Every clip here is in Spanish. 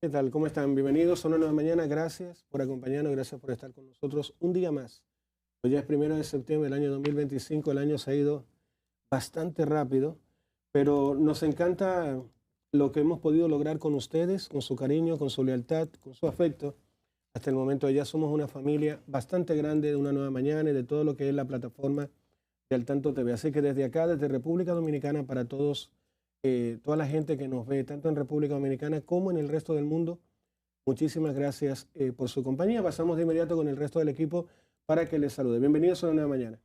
¿Qué tal? ¿Cómo están? Bienvenidos a una nueva mañana. Gracias por acompañarnos, gracias por estar con nosotros un día más. Hoy ya es 1 de septiembre del año 2025. El año se ha ido bastante rápido, pero nos encanta lo que hemos podido lograr con ustedes, con su cariño, con su lealtad, con su afecto. Hasta el momento ya somos una familia bastante grande de Una Nueva Mañana y de todo lo que es la plataforma de Al Tanto TV. Así que desde acá, desde República Dominicana, para todos, toda la gente que nos ve, tanto en República Dominicana como en el resto del mundo, muchísimas gracias por su compañía. Pasamos de inmediato con el resto del equipo para que les salude. Bienvenidos a Una Nueva Mañana.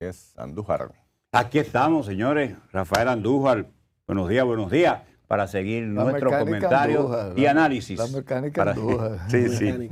Es Andújar. Aquí estamos, señores. Rafael Andújar, buenos días, para seguir nuestro comentario y análisis. La mecánica Andújar. Sí, sí.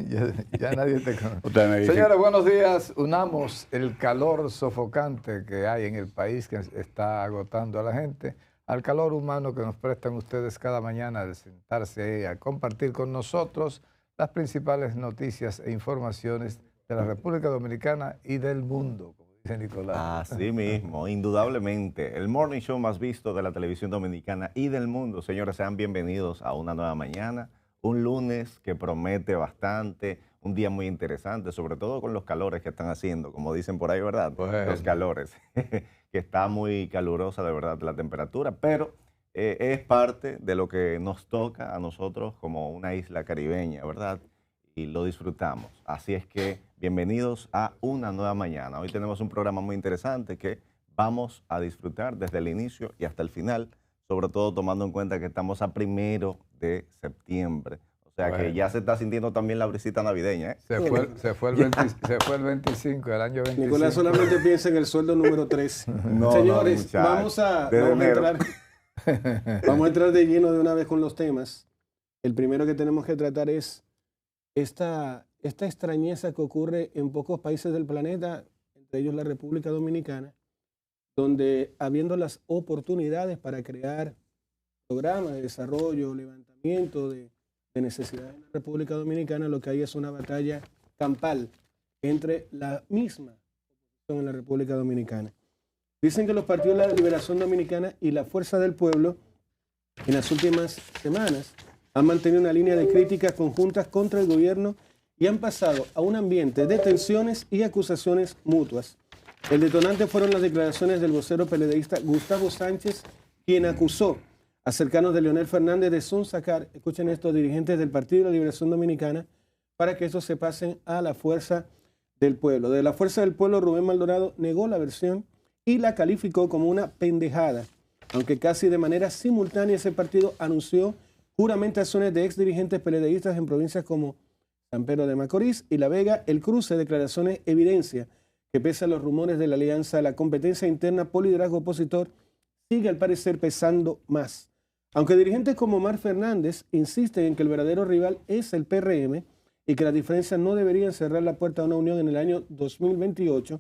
Ya nadie te conoce. Señores, buenos días. Unamos el calor sofocante que hay en el país, que está agotando a la gente, al calor humano que nos prestan ustedes cada mañana de sentarse a compartir con nosotros las principales noticias e informaciones de la República Dominicana y del mundo, como dice Nicolás. Así mismo, indudablemente. El morning show más visto de la televisión dominicana y del mundo. Señores, sean bienvenidos a Una Nueva Mañana. Un lunes que promete bastante, un día muy interesante, sobre todo con los calores que están haciendo, como dicen por ahí, ¿verdad? Bueno. Los calores, que está muy calurosa de verdad la temperatura, pero es parte de lo que nos toca a nosotros como una isla caribeña, ¿verdad? Y lo disfrutamos. Así es que bienvenidos a Una Nueva Mañana. Hoy tenemos un programa muy interesante que vamos a disfrutar desde el inicio y hasta el final, sobre todo tomando en cuenta que estamos a 1 de septiembre. O sea que ya se está sintiendo también la brisita navideña, ¿eh? Se fue el 25, el año 25. Nicolás solamente piensa en el sueldo número 3. No, Señores, no, vamos a entrar de lleno de una vez con los temas. El primero que tenemos que tratar es esta extrañeza que ocurre en pocos países del planeta, entre ellos la República Dominicana, donde habiendo las oportunidades para crear programas de desarrollo, levantamiento de necesidades en la República Dominicana, lo que hay es una batalla campal entre la misma oposición en la República Dominicana. Dicen que los partidos de la Liberación Dominicana y la Fuerza del Pueblo en las últimas semanas han mantenido una línea de críticas conjuntas contra el gobierno y han pasado a un ambiente de tensiones y acusaciones mutuas. El detonante fueron las declaraciones del vocero peledeísta Gustavo Sánchez, quien acusó a cercanos de Leonel Fernández de sonsacar, escuchen esto, dirigentes del Partido de la Liberación Dominicana para que estos se pasen a la Fuerza del Pueblo. De la Fuerza del Pueblo, Rubén Maldonado negó la versión y la calificó como una pendejada, aunque casi de manera simultánea ese partido anunció juramentaciones de exdirigentes peledeístas en provincias como San Pedro de Macorís y La Vega. El cruce de declaraciones evidencia que pese a los rumores de la alianza, la competencia interna por liderazgo opositor sigue al parecer pesando más. Aunque dirigentes como Omar Fernández insisten en que el verdadero rival es el PRM y que las diferencias no deberían cerrar la puerta a una unión en el año 2028,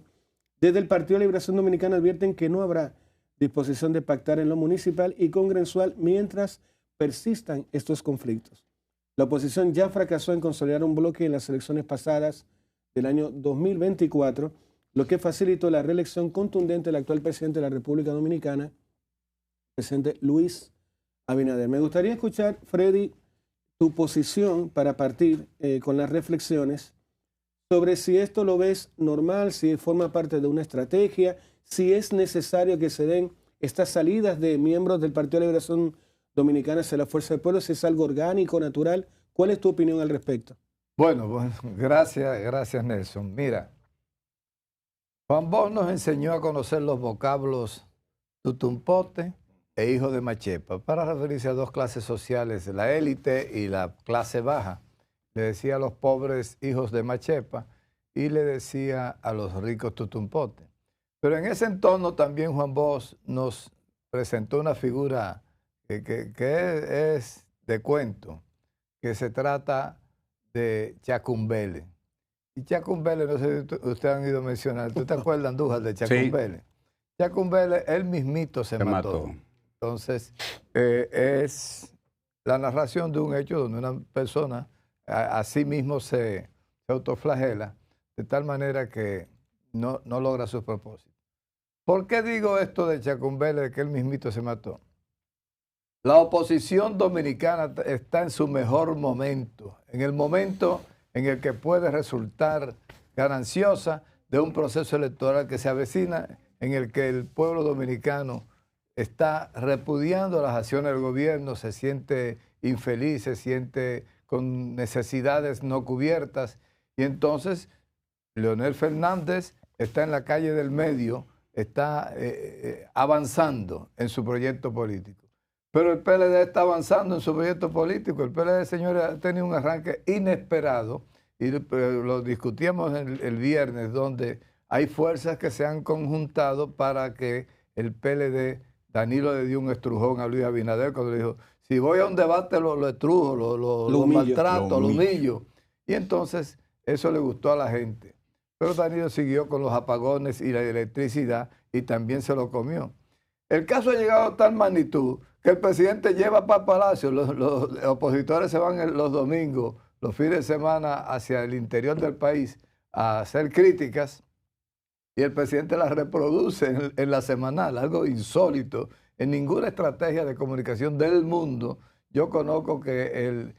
desde el Partido de Liberación Dominicana advierten que no habrá disposición de pactar en lo municipal y congresual mientras persistan estos conflictos. La oposición ya fracasó en consolidar un bloque en las elecciones pasadas del año 2024, lo que facilitó la reelección contundente del actual presidente de la República Dominicana, el presidente Luis Abinader. Me gustaría escuchar, Freddy, tu posición para partir con las reflexiones sobre si esto lo ves normal, si forma parte de una estrategia, si es necesario que se den estas salidas de miembros del Partido de Liberación Dominicana hacia la Fuerza del Pueblo, si es algo orgánico, natural. ¿Cuál es tu opinión al respecto? Bueno, gracias Nelson. Mira, Juan Bosch nos enseñó a conocer los vocablos tutumpote e hijo de machepa para referirse a dos clases sociales, la élite y la clase baja. Le decía a los pobres hijos de machepa y le decía a los ricos tutumpote. Pero en ese entorno también Juan Bosch nos presentó una figura que es de cuento, que se trata de Chacumbele. Y Chacumbele, no sé si ustedes han ido a mencionar, ¿tú te acuerdas, Andújar, de Chacumbele? Sí. Chacumbele, él mismito se mató. Entonces, es la narración de un hecho donde una persona a sí mismo se autoflagela de tal manera que no logra sus propósitos. ¿Por qué digo esto de Chacumbele, de que él mismito se mató? La oposición dominicana está en su mejor momento, en el momento en el que puede resultar gananciosa de un proceso electoral que se avecina, en el que el pueblo dominicano está repudiando las acciones del gobierno, se siente infeliz, se siente con necesidades no cubiertas, y entonces Leonel Fernández está en la calle del medio, está avanzando en su proyecto político. Pero el PLD está avanzando en su proyecto político. El PLD, señores, ha tenido un arranque inesperado, y lo discutíamos el viernes, donde hay fuerzas que se han conjuntado para que el PLD, Danilo le dio un estrujón a Luis Abinader cuando le dijo, si voy a un debate lo estrujo, lo maltrato, lo humillo. Y entonces eso le gustó a la gente. Pero Danilo siguió con los apagones y la electricidad y también se lo comió. El caso ha llegado a tal magnitud que el presidente lleva para Palacio, los opositores se van los domingos, los fines de semana hacia el interior del país a hacer críticas y el presidente las reproduce en la semanal, algo insólito. En ninguna estrategia de comunicación del mundo yo conozco que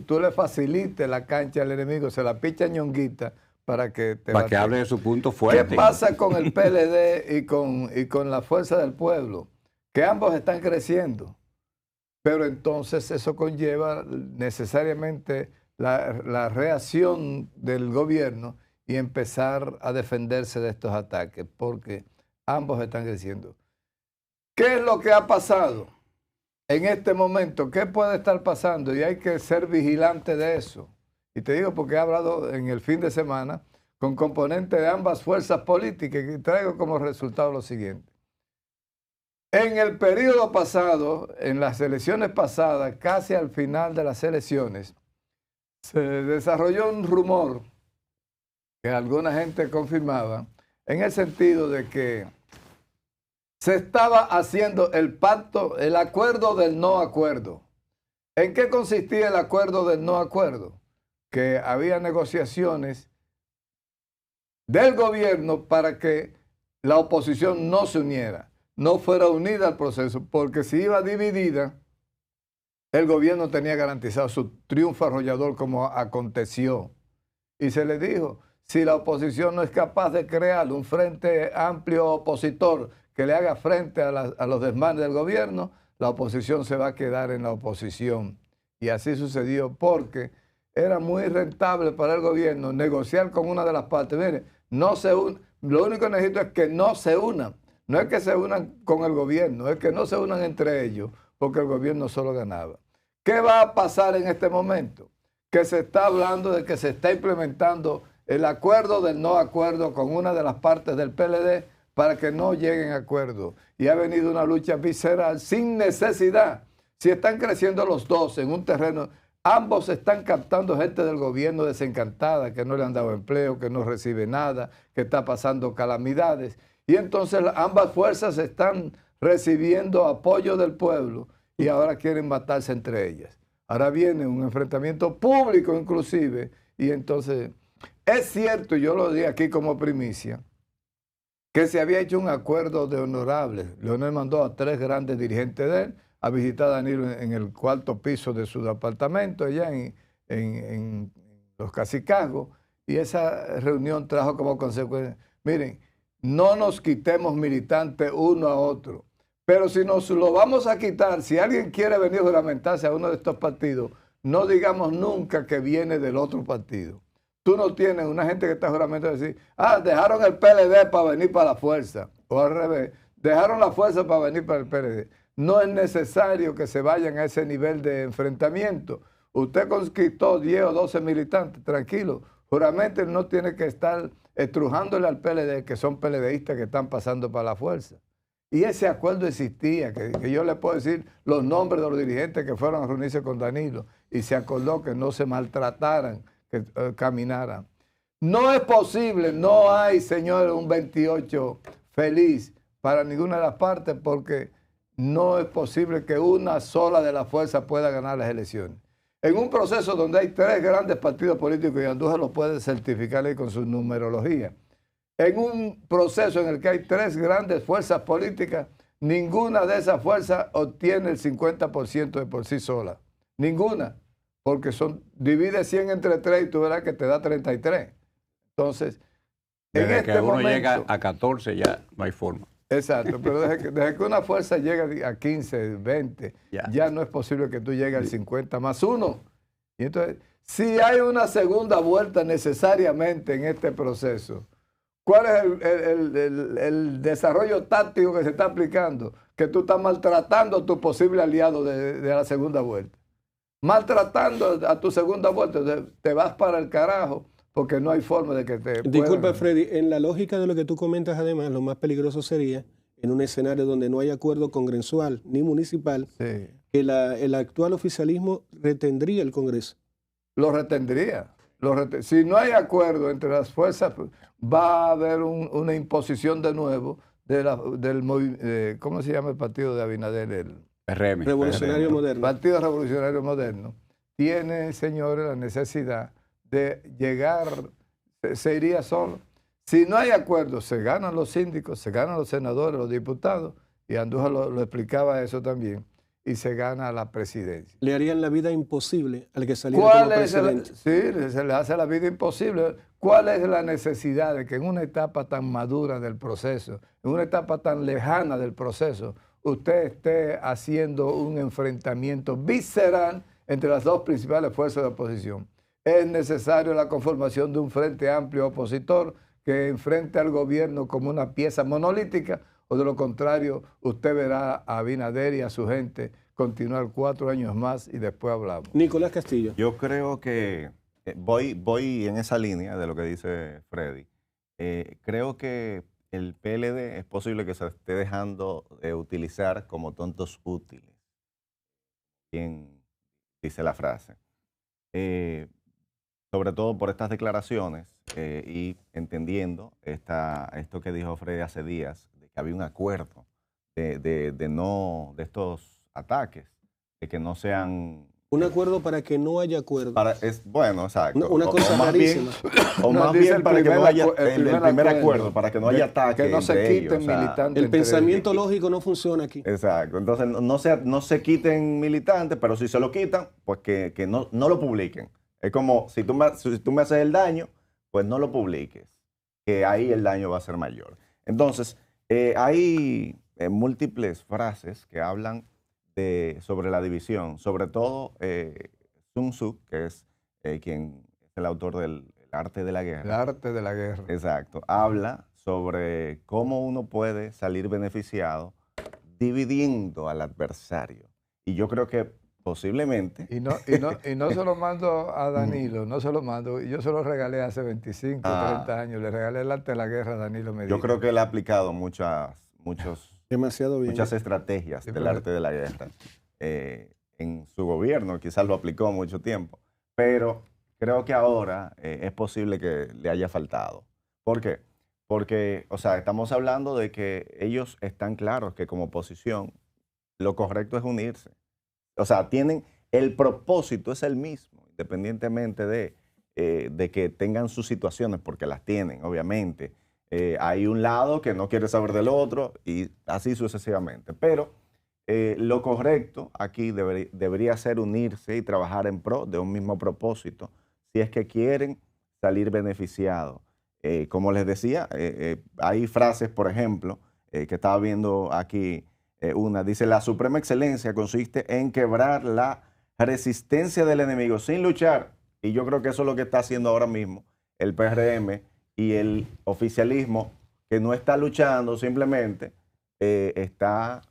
tú le facilites la cancha al enemigo, se la picha ñonguita para que que hable de su punto fuerte. ¿Qué pasa con el PLD y con la fuerza del pueblo? Que ambos están creciendo, pero entonces eso conlleva necesariamente la reacción del gobierno y empezar a defenderse de estos ataques, porque ambos están creciendo. ¿Qué es lo que ha pasado en este momento? ¿Qué puede estar pasando? Y hay que ser vigilante de eso. Y te digo porque he hablado en el fin de semana con componentes de ambas fuerzas políticas y traigo como resultado lo siguiente. En el periodo pasado, en las elecciones pasadas, casi al final de las elecciones, se desarrolló un rumor que alguna gente confirmaba en el sentido de que se estaba haciendo el pacto, el acuerdo del no acuerdo. ¿En qué consistía el acuerdo del no acuerdo? Que había negociaciones del gobierno para que la oposición no se uniera, no fuera unida al proceso, porque si iba dividida, el gobierno tenía garantizado su triunfo arrollador como aconteció. Y se le dijo, si la oposición no es capaz de crear un frente amplio opositor que le haga frente a los desmanes del gobierno, la oposición se va a quedar en la oposición. Y así sucedió porque era muy rentable para el gobierno negociar con una de las partes. Mire, lo único que necesito es que no se unan. No es que se unan con el gobierno, es que no se unan entre ellos, porque el gobierno solo ganaba. ¿Qué va a pasar en este momento? Que se está hablando de que se está implementando el acuerdo del no acuerdo con una de las partes del PLD para que no lleguen a acuerdo. Y ha venido una lucha visceral sin necesidad. Si están creciendo los dos en un terreno, ambos están captando gente del gobierno desencantada, que no le han dado empleo, que no recibe nada, que está pasando calamidades. Y entonces ambas fuerzas están recibiendo apoyo del pueblo y ahora quieren matarse entre ellas. Ahora viene un enfrentamiento público inclusive y entonces es cierto, yo lo di aquí como primicia, que se había hecho un acuerdo de honorables. Leonel mandó a 3 grandes dirigentes de él a visitar a Danilo en el 4º piso de su apartamento allá en Los Cacicazgos y esa reunión trajo como consecuencia, miren, no nos quitemos militantes uno a otro. Pero si nos lo vamos a quitar, si alguien quiere venir a juramentarse a uno de estos partidos, no digamos nunca que viene del otro partido. Tú no tienes una gente que está juramentando decir, dejaron el PLD para venir para la fuerza. O al revés, dejaron la fuerza para venir para el PLD. No es necesario que se vayan a ese nivel de enfrentamiento. Usted conquistó 10 o 12 militantes, tranquilo. Juramento no tiene que estar estrujándole al PLD, que son PLDistas que están pasando para la fuerza. Y ese acuerdo existía, que yo le puedo decir los nombres de los dirigentes que fueron a reunirse con Danilo y se acordó que no se maltrataran, que caminaran. No es posible, no hay, señores, un 28 feliz para ninguna de las partes porque no es posible que una sola de las fuerzas pueda ganar las elecciones. En un proceso donde hay 3 grandes partidos políticos, y Andújar lo puede certificar ahí con su numerología, en un proceso en el que hay 3 grandes fuerzas políticas, ninguna de esas fuerzas obtiene el 50% de por sí sola. Ninguna. Porque divide 100 entre 3 y tú verás que te da 33. Entonces, desde que uno llega a 14 ya no hay forma. Exacto, pero desde que una fuerza llega a 15, 20, ya no es posible que tú llegues al 50 más 1. Y entonces, si hay una segunda vuelta necesariamente en este proceso, ¿cuál es el desarrollo táctico que se está aplicando? Que tú estás maltratando a tu posible aliado de la segunda vuelta. Maltratando a tu segunda vuelta, te vas para el carajo porque no hay forma de que te Disculpa, Freddy, en la lógica de lo que tú comentas, además, lo más peligroso sería, en un escenario donde no hay acuerdo congresual ni municipal, que el actual oficialismo retendría el Congreso. Lo retendría. Si no hay acuerdo entre las fuerzas, va a haber una imposición de nuevo ¿cómo se llama el partido de Abinader? El PRM. Revolucionario Moderno. Partido Revolucionario Moderno. Tiene, señores, la necesidad de llegar, se iría solo. Si no hay acuerdo, se ganan los síndicos, se ganan los senadores, los diputados, y Andújar lo explicaba eso también, y se gana la presidencia. Le harían la vida imposible al que saliera como presidente. Sí, se le hace la vida imposible. ¿Cuál es la necesidad de que en una etapa tan madura del proceso, en una etapa tan lejana del proceso, usted esté haciendo un enfrentamiento visceral entre las dos principales fuerzas de oposición? Es necesario la conformación de un frente amplio opositor que enfrente al gobierno como una pieza monolítica, o de lo contrario, usted verá a Abinader y a su gente continuar 4 años más y después hablamos. Nicolás Castillo. Yo creo que voy en esa línea de lo que dice Freddy. Creo que el PLD es posible que se esté dejando de utilizar como tontos útiles. Bien dice la frase. Sobre todo por estas declaraciones y entendiendo esto que dijo Freddy hace días, de que había un acuerdo de estos ataques, de que no sean... Un acuerdo para que no haya acuerdo. Bueno, exacto. Una cosa rarísima. O más bien para que no haya el primer acuerdo, para que no haya ataques. Que no se quiten militantes. El pensamiento lógico no funciona aquí. Exacto. Entonces no se quiten militantes, pero si se lo quitan, pues que no lo publiquen. Es como, si tú me haces el daño, pues no lo publiques, que ahí el daño va a ser mayor. Entonces, hay múltiples frases que hablan sobre la división, sobre todo Sun Tzu, que es quien es el autor del Arte de la Guerra. El Arte de la Guerra. Exacto. Habla sobre cómo uno puede salir beneficiado dividiendo al adversario. Y yo creo que posiblemente. Y no se lo mando a Danilo, no se lo mando. Yo se lo regalé hace 25, 30 años. Le regalé el Arte de la Guerra a Danilo Medina. Yo creo que él ha aplicado muchas estrategias del Arte de la Guerra en su gobierno. Quizás lo aplicó mucho tiempo. Pero creo que ahora es posible que le haya faltado. ¿Por qué? Porque, o sea, estamos hablando de que ellos están claros que como oposición lo correcto es unirse. O sea, el propósito es el mismo, independientemente de que tengan sus situaciones, porque las tienen, obviamente. Hay un lado que no quiere saber del otro y así sucesivamente. Pero lo correcto aquí debería ser unirse y trabajar en pro de un mismo propósito, si es que quieren salir beneficiados. Como les decía, hay frases, por ejemplo, que estaba viendo aquí. Dice, la suprema excelencia consiste en quebrar la resistencia del enemigo sin luchar. Y yo creo que eso es lo que está haciendo ahora mismo el PRM y el oficialismo, que no está luchando, simplemente está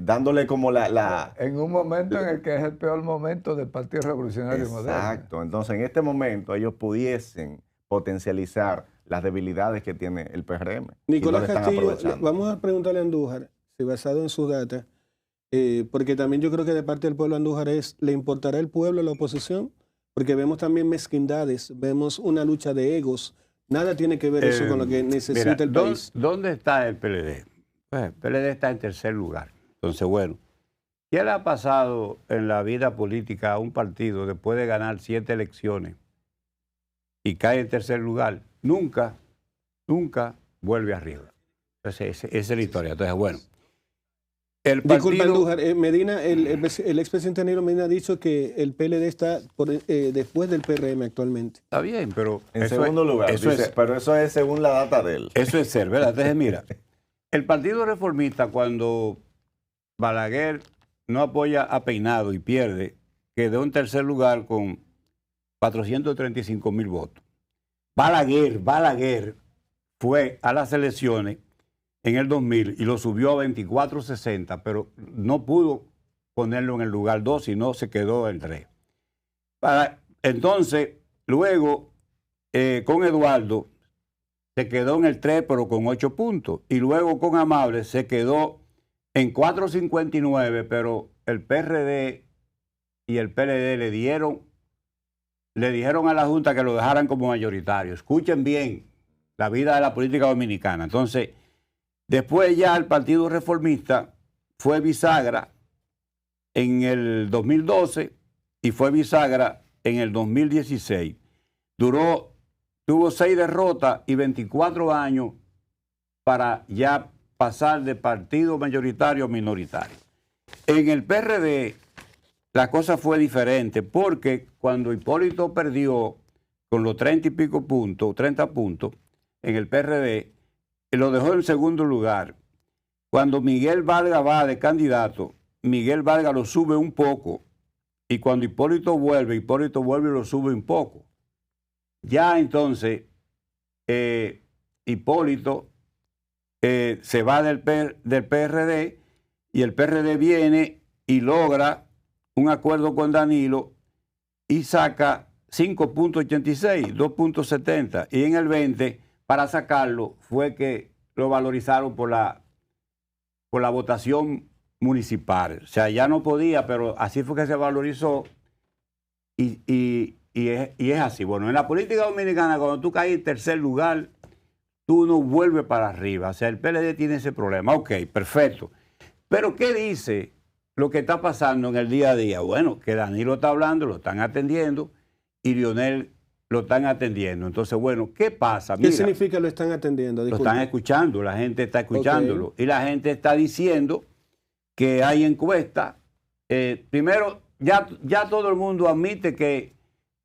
dándole como en un momento en el que es el peor momento del Partido Revolucionario Moderno. Exacto. Entonces, en este momento ellos pudiesen potencializar las debilidades que tiene el PRM. Nicolás Castillo, vamos a preguntarle a Andújar, basado en sus datas, porque también yo creo que de parte del pueblo andújar ¿le importará el pueblo a la oposición? Porque vemos también mezquindades, vemos una lucha de egos. Nada tiene que ver eso con lo que necesita el país. ¿Dónde está el PLD? Pues el PLD está en tercer lugar. Entonces, bueno, ¿qué le ha pasado en la vida política a un partido después de ganar 7 elecciones y cae en tercer lugar? Nunca vuelve arriba. Entonces, esa es la historia. Entonces, bueno. El Disculpa, partido, Andújar, Medina, el expresidente Danilo Medina ha dicho que el PLD está después del PRM actualmente. está bien, pero En eso segundo lugar, eso dice, pero eso es según la data de él. eso es ser, ¿verdad? Entonces, mira, el Partido Reformista, cuando Balaguer no apoya a Peinado y pierde, quedó en tercer lugar con 435,000 votos. Balaguer fue a las elecciones en el 2000 y lo subió a 24,60, pero no pudo ponerlo en el lugar 2, sino se quedó en 3. Entonces, luego, con Eduardo, se quedó en el 3, pero con 8 puntos. Y luego con Amable se quedó en 4,59, pero el PRD y el PLD le dijeron a la Junta que lo dejaran como mayoritario. Escuchen bien la vida de la política dominicana. Entonces, después ya el Partido Reformista fue bisagra en el 2012 y fue bisagra en el 2016. Tuvo 6 derrotas y 24 años para ya pasar de partido mayoritario a minoritario. En el PRD la cosa fue diferente porque cuando Hipólito perdió con los 30 y pico puntos, 30 puntos, en el PRD, lo dejó en segundo lugar. Cuando Miguel Vargas va de candidato, Miguel Vargas lo sube un poco. Y cuando Hipólito vuelve y lo sube un poco. Ya entonces, Hipólito se va del PRD y el PRD viene y logra un acuerdo con Danilo y saca 5,86, 2,70. Y en el 20, para sacarlo, fue que lo valorizaron por la votación municipal. O sea, ya no podía, pero así fue que se valorizó y es así. Bueno, en la política dominicana, cuando tú caes en tercer lugar, tú no vuelves para arriba. O sea, el PLD tiene ese problema. Ok, perfecto. Pero ¿qué dice lo que está pasando en el día a día? Bueno, que Danilo está hablando, lo están atendiendo y Lionel lo están atendiendo. Entonces, bueno, ¿qué pasa? ¿Qué significa lo están atendiendo? Disculpe. Lo están escuchando, la gente está escuchándolo. Okay. Y la gente está diciendo que hay encuestas. Primero, ya todo el mundo admite que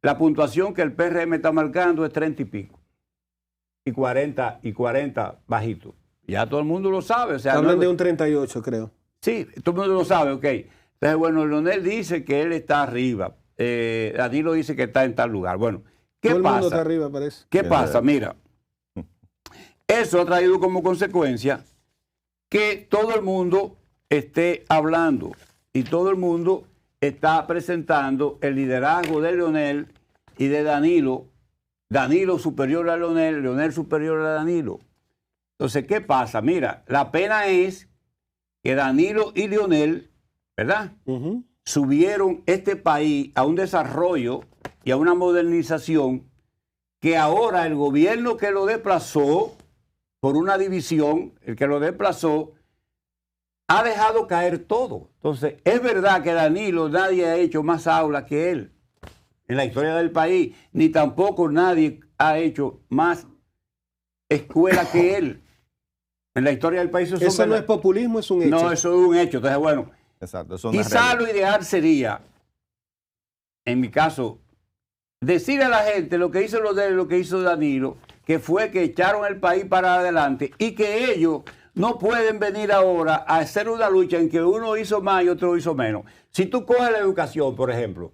la puntuación que el PRM está marcando es 30 y pico. Y 40 bajito. Ya todo el mundo lo sabe. O sea, hablan de un 38, creo. Sí, todo el mundo lo sabe, ok. Entonces, bueno, Leonel dice que él está arriba. Danilo dice que está en tal lugar. Bueno, ¿qué pasa? Todo el mundo está arriba, parece. ¿Qué pasa? Mira, eso ha traído como consecuencia que todo el mundo esté hablando y todo el mundo está presentando el liderazgo de Leonel y de Danilo. Danilo superior a Leonel, Leonel superior a Danilo. Entonces, ¿qué pasa? Mira, la pena es que Danilo y Leonel, ¿verdad? Subieron este país a un desarrollo y a una modernización que ahora el gobierno que lo desplazó por una división, el que lo desplazó, ha dejado caer todo. Entonces, es verdad que Danilo, nadie ha hecho más aulas que él en la historia del país, ni tampoco nadie ha hecho más escuela que él en la historia del país. Eso no es populismo, es un hecho. No, eso es un hecho. Entonces, bueno, exacto, eso quizá lo ideal sería, en mi caso, decir a la gente lo que hizo lo que hizo Danilo, que fue que echaron el país para adelante y que ellos no pueden venir ahora a hacer una lucha en que uno hizo más y otro hizo menos. Si tú coges la educación, por ejemplo,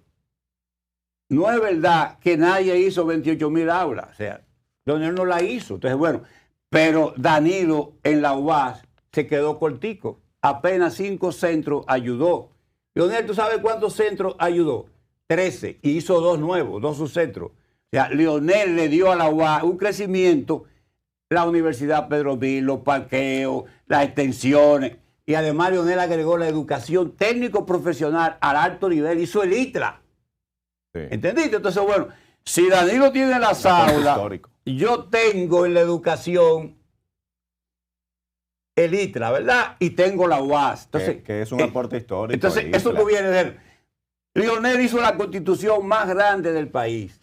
no es verdad que nadie hizo 28,000 aulas. O sea, Leonel no la hizo. Entonces, bueno, pero Danilo en la UAS se quedó cortico. Apenas 5 centros ayudó. Leonel, ¿tú sabes cuántos centros ayudó? 13. Y hizo 2 nuevos, 2 subcentros. O sea, Leonel le dio a la UAS un crecimiento, la Universidad Pedro Vil, los parqueos, las extensiones. Y además Leonel agregó la educación técnico-profesional al alto nivel. Hizo el ITRA. Sí. ¿Entendiste? Entonces, bueno, si Danilo tiene las aulas, yo tengo en la educación el ITRA, ¿verdad? Y tengo la UAS. Entonces, que es un aporte histórico. Entonces, eso que viene de él. Leonel hizo la constitución más grande del país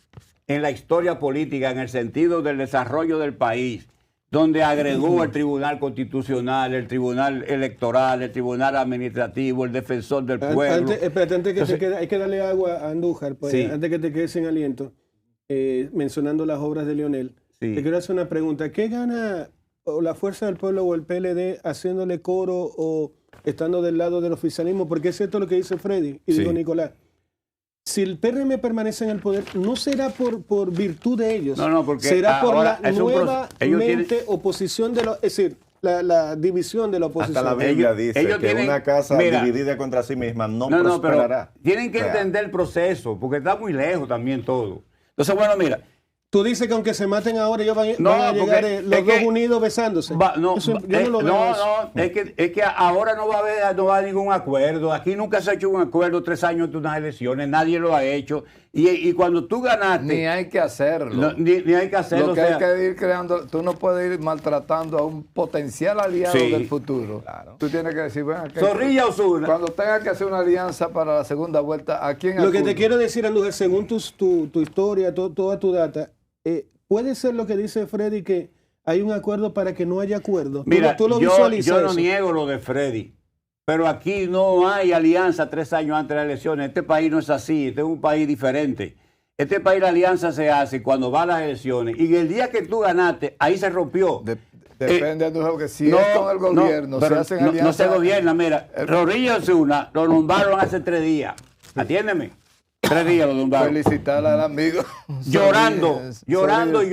en la historia política, en el sentido del desarrollo del país, donde agregó el Tribunal Constitucional, el Tribunal Electoral, el Tribunal Administrativo, el Defensor del Pueblo. Espérate, antes que hay que darle agua a Andújar, pues, Sí. antes que te quedes sin aliento, mencionando las obras de Leonel. Sí. Te quiero hacer una pregunta. ¿Qué gana o la Fuerza del Pueblo o el PLD haciéndole coro o estando del lado del oficialismo? Porque es cierto lo que dice Freddy y Sí. dijo Nicolás. Si el PRM permanece en el poder, no será por virtud de ellos, No, porque será por ahora la es un nueva ellos tienen- oposición de es decir, la división de la oposición. Hasta la Biblia Ellos- dice ellos que tienen- una casa mira, dividida contra sí misma no pero prosperará. tienen que O sea, entender el proceso, porque está muy lejos también todo. Entonces, bueno, mira, Tú dices que aunque se maten ahora, ellos van No, a llegar porque los es que- dos unidos besándose. no, Eso, yo no lo veo. no, eso. es que ahora no va a haber ningún acuerdo. Aquí nunca se ha hecho un acuerdo 3 años de unas elecciones, nadie lo ha hecho. Y cuando tú ganaste, Ni hay que hacerlo. ni hay que hacerlo. Lo que o sea, hay que ir creando, tú no puedes ir maltratando a un potencial aliado Sí. del futuro. Claro. Tú tienes que decir, bueno, Zorrilla Osuna. cuando tengas que hacer una alianza para la segunda vuelta, ¿a quién Lo que te acudo? quiero decir, Andújar, según tu historia, toda tu data, puede ser lo que dice Freddy, que hay un acuerdo para que no haya acuerdo. Mira, tú lo yo visualizas. no eso. niego lo de Freddy, pero aquí no hay alianza 3 años antes de las elecciones. Este país no es así, este es un país diferente. Este país la alianza se hace cuando va a las elecciones. Y el día que tú ganaste, ahí se rompió. Depende de que si es con el gobierno, se pero hacen no alianzas. se gobierna, mira. Zorrilla Osuna lo nombraron hace 3 días. Atiéndeme. 3 días lo nombraron. Felicitar al amigo. Llorando, llorando, Sorry.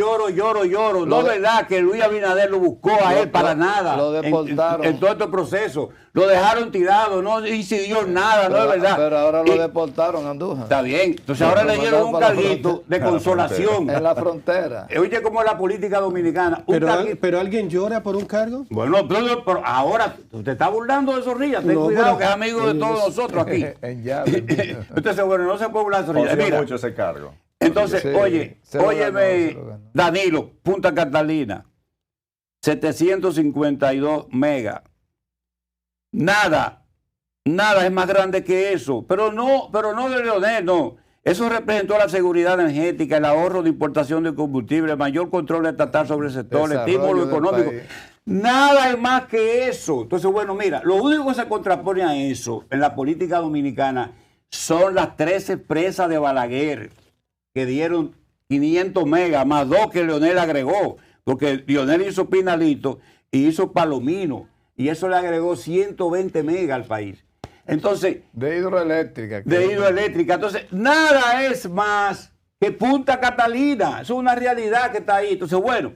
lloro. No Lo es de- verdad que Luis Abinader lo buscó a él para nada. lo deportaron. En todo este proceso. Lo dejaron tirado, no incidió nada, no es verdad. Pero ahora lo Y- deportaron, Andújar. Está bien. Entonces ahora Lo le dieron un mandaron para la carguito de frontera. consolación. En la frontera. Oye, como es la política dominicana. Un carguito. Pero alguien llora por un cargo. Bueno, pero ahora te está burlando de Zorrilla. Ten No, cuidado, pero- que es amigo de todos nosotros aquí. En llave. Entonces, bueno, no se puede burlar de Zorrilla. confío Mira, mucho ese cargo. entonces, Sí, oye, se lo ganó, óyeme, se lo ganó. Danilo, Punta Catalina, 752 megas. Nada es más grande que eso. Pero no de Leonel, no. Eso representó la seguridad energética, el ahorro de importación de combustible, el mayor control estatal sobre el sector, el estímulo Desarrollo del económico. país. Nada es más que eso. Entonces, bueno, mira, lo único que se contrapone a eso en la política dominicana son las 13 presas de Balaguer, que dieron 500 megas, más 2 que Leonel agregó, porque Leonel hizo Pinalito y hizo Palomino, y eso le agregó 120 megas al país. Entonces, De hidroeléctrica. de hidroeléctrica. Entonces, nada es más que Punta Catalina. Eso es una realidad que está ahí. Entonces, bueno,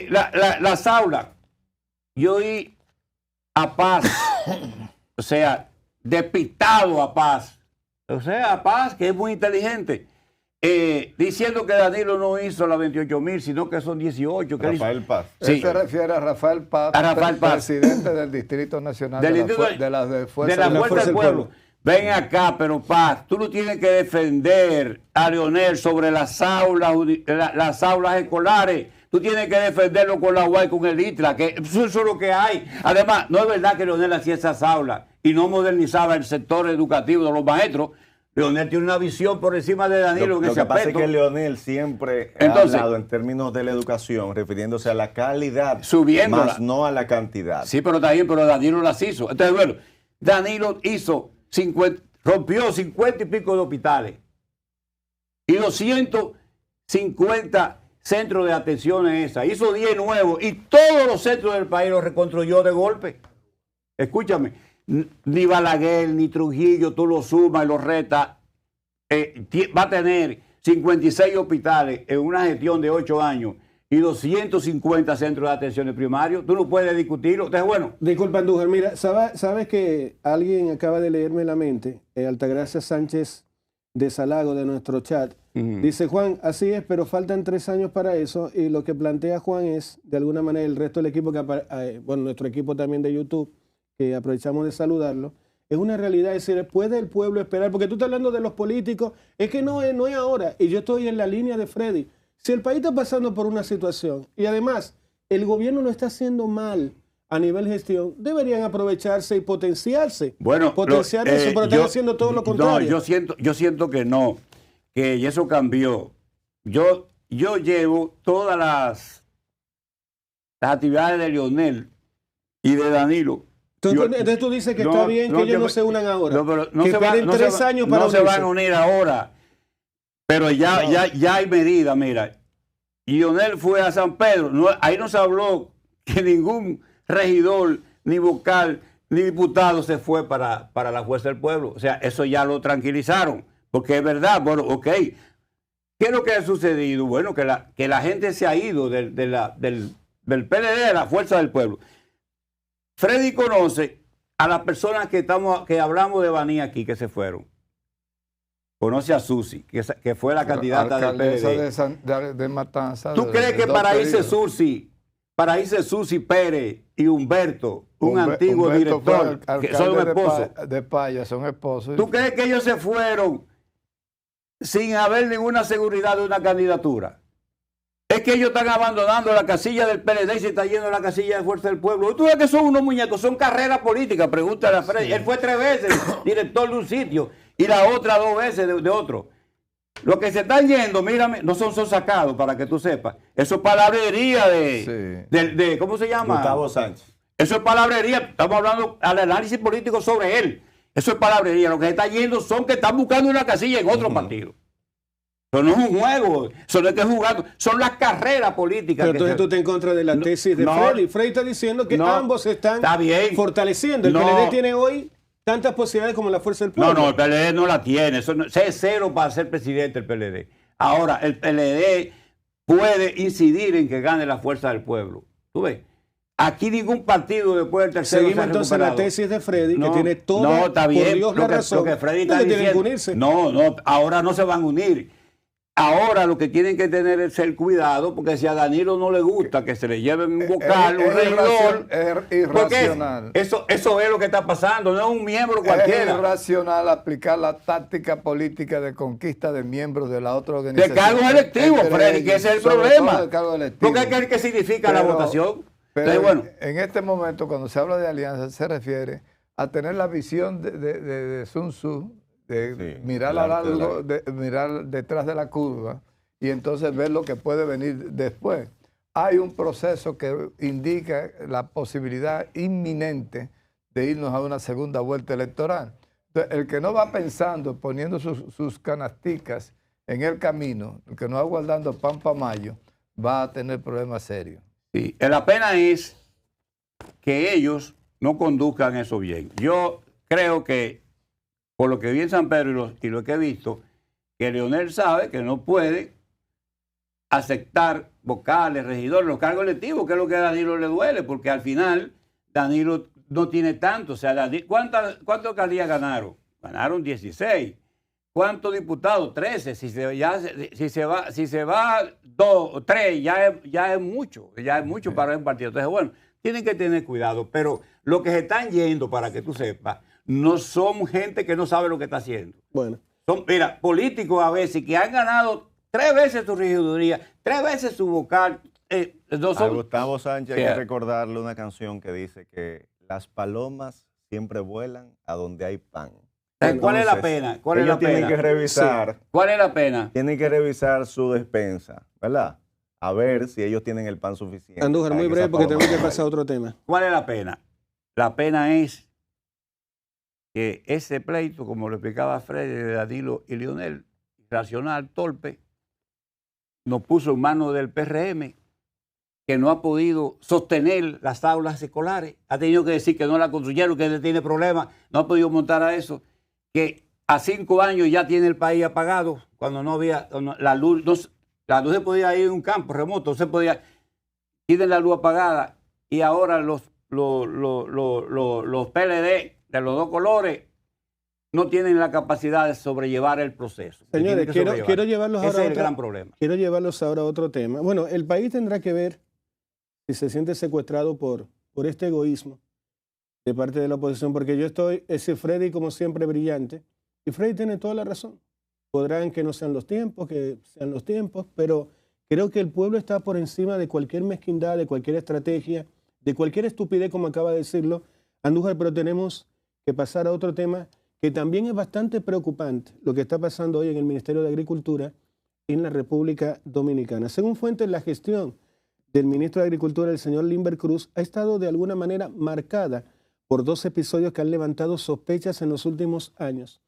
las aulas, yo oí a Paz, o sea, despistado a Paz, o sea, a Paz, que es muy inteligente, diciendo que Danilo no hizo las 28,000, sino que son 18. Que él hizo. Rafael Paz. Sí. Él se refiere a Rafael Paz, A Rafael Paz. presidente del Distrito Nacional Del de, Distrito- de la de Fuerza la del Fuerza del Pueblo. Ven acá, pero Paz, tú no tienes que defender a Leonel sobre las aulas, las aulas escolares. Tú tienes que defenderlo con la UAI, con el ITRA, que eso es lo que hay. Además, no es verdad que Leonel hacía esas aulas y no modernizaba el sector educativo de los maestros. Leonel tiene una visión por encima de Danilo en Lo ese que pasa es aspecto. que Leonel siempre Entonces- ha hablado en términos de la educación, refiriéndose a la calidad, Subiéndola. más no a la cantidad. Sí, pero está bien, pero Danilo las hizo. Entonces, bueno, Danilo hizo 50, rompió 50 y pico de hospitales y 250 centros de atención esa. Hizo 10 nuevos y todos los centros del país los reconstruyó de golpe. Escúchame, ni Balaguer ni Trujillo, tú lo sumas y lo retas, va a tener 56 hospitales en una gestión de 8 años y 250 centros de atención primarios. Tú no puedes discutirlo. Entonces, bueno, Disculpa, Andújar. Mira, sabes que alguien acaba de leerme la mente, Altagracia Sánchez de Salago, de nuestro chat. Dice, Juan, así es, pero faltan 3 años para eso, y lo que plantea Juan es, de alguna manera, el resto del equipo, bueno, nuestro equipo también de YouTube, que aprovechamos de saludarlo, es una realidad. Es decir, ¿puede el pueblo esperar? Porque tú estás hablando de los políticos, es que no es ahora, y yo estoy en la línea de Freddy. Si el país está pasando por una situación, y además el gobierno lo está haciendo mal a nivel gestión, deberían aprovecharse y potenciarse. bueno, Potenciar eso, pero están haciendo todo lo contrario. No, yo siento que no, que eso cambió. Yo llevo todas las actividades de Leonel y de Danilo. Entonces tú dices que está bien que ellos no se unan ahora. No que se esperen 3 años para no se unirse. van a unir ahora. Pero ya hay medidas, mira. Leonel fue a San Pedro. Ahí no se habló que ningún regidor, ni vocal, ni diputado se fue para la Fuerza del Pueblo. O sea, eso ya lo tranquilizaron. Porque es verdad, bueno, ok. ¿Qué es lo que ha sucedido? Bueno, que la gente se ha ido del PLD, de la Fuerza del Pueblo. Freddy conoce a las personas que hablamos de Baní aquí, que se fueron. Conoce a Susi, que fue la candidata del PLD. de Matanza. ¿Tú crees que para irse Susi Pérez y Humberto, un antiguo director, que son esposos? De Paya, son esposos. ¿Tú crees que ellos se fueron sin haber ninguna seguridad de una candidatura? Es que ellos están abandonando la casilla del PLD y se está yendo a la casilla de Fuerza del Pueblo. ¿Tú ves que son unos muñecos? Son carreras políticas, pregúntale a Freddy. Sí. Él fue 3 veces director de un sitio y la otra 2 veces de otro. Los que se están yendo, mírame, no son sacados, para que tú sepas. Eso es palabrería de ¿cómo se llama? Gustavo Sánchez. Eso es palabrería. Estamos hablando al análisis político sobre él. Eso es palabrería. Los que se están yendo son que están buscando una casilla en otro partido. Eso no es un juego, eso no es que jugando, son las carreras políticas. Pero entonces tú te en contra de la tesis de Freddy. Freddy está diciendo que ambos se están fortaleciendo. El PLD tiene hoy tantas posibilidades como la Fuerza del Pueblo. No, el PLD no la tiene. Eso es cero para ser presidente el PLD. Ahora, el PLD puede incidir en que gane la Fuerza del Pueblo. ¿Tú ves? Aquí ningún partido después del tercero. Seguimos entonces la tesis de Freddy, que tiene todo, está bien, por Dios, la razón. Lo que Freddy está diciendo, tienen que unirse. No, ahora no se van a unir. Ahora lo que tienen que tener es el cuidado, porque si a Danilo no le gusta que se le lleven un vocal, un regidor, es irracional. Eso es lo que está pasando, no es un miembro cualquiera. Es irracional aplicar la táctica política de conquista de miembros de la otra organización. De cargos electivos, Freddy, que ese es el problema. Porque es que significa la votación. Pero entonces, bueno, en este momento, cuando se habla de alianza, se refiere a tener la visión de Sun Tzu, mirar mirar detrás de la curva y entonces ver lo que puede venir después. Hay un proceso que indica la posibilidad inminente de irnos a una segunda vuelta electoral. Entonces, el que no va pensando, poniendo sus canasticas en el camino, el que no va guardando pan para mayo, va a tener problemas serios. Sí, la pena es que ellos no conduzcan eso bien. Yo creo que por lo que vi en San Pedro y lo que he visto, que Leonel sabe que no puede aceptar vocales, regidores, los cargos electivos, que es lo que a Danilo le duele, porque al final Danilo no tiene tanto. O sea, ¿cuántas alcaldías ganaron? Ganaron 16. ¿Cuántos diputados? 13. Si se va 2 o 3, ya es mucho para un partido. Entonces, bueno, tienen que tener cuidado. Pero los que se están yendo, para que tú sepas, no son gente que no sabe lo que está haciendo. Bueno. Son, mira, políticos a veces que han ganado 3 veces su regiduría, 3 veces su vocal. A Gustavo Sánchez hay que recordarle una canción que dice que las palomas siempre vuelan a donde hay pan. Entonces, ¿cuál es la pena? Ellos tienen que revisar. Sí. ¿Cuál es la pena? Tienen que revisar su despensa, ¿verdad? A ver si ellos tienen el pan suficiente. Andújar, muy breve porque tenemos que pasar a otro tema. ¿Cuál es la pena? La pena es que ese pleito, como lo explicaba Freddy, de Danilo y Leonel, racional, torpe, nos puso en manos del PRM, que no ha podido sostener las aulas escolares, ha tenido que decir que no la construyeron, que tiene problemas, no ha podido montar a eso, que a 5 años ya tiene el país apagado, cuando no había la luz, la luz se podía ir en un campo remoto, se podía, tienen la luz apagada, y ahora los PLD de los 2 colores no tienen la capacidad de sobrellevar el proceso. Señores, quiero llevarlos ahora ese es el gran problema. Quiero llevarlos ahora a otro tema. Bueno, el país tendrá que ver si se siente secuestrado por este egoísmo de parte de la oposición, porque yo estoy, ese Freddy como siempre brillante, y Freddy tiene toda la razón. Podrán que no sean los tiempos, pero creo que el pueblo está por encima de cualquier mezquindad, de cualquier estrategia, de cualquier estupidez, como acaba de decirlo Andújar, pero tenemos que pasar a otro tema que también es bastante preocupante, lo que está pasando hoy en el Ministerio de Agricultura en la República Dominicana. Según fuentes, la gestión del ministro de Agricultura, el señor Limber Cruz, ha estado de alguna manera marcada por dos episodios que han levantado sospechas en los últimos años.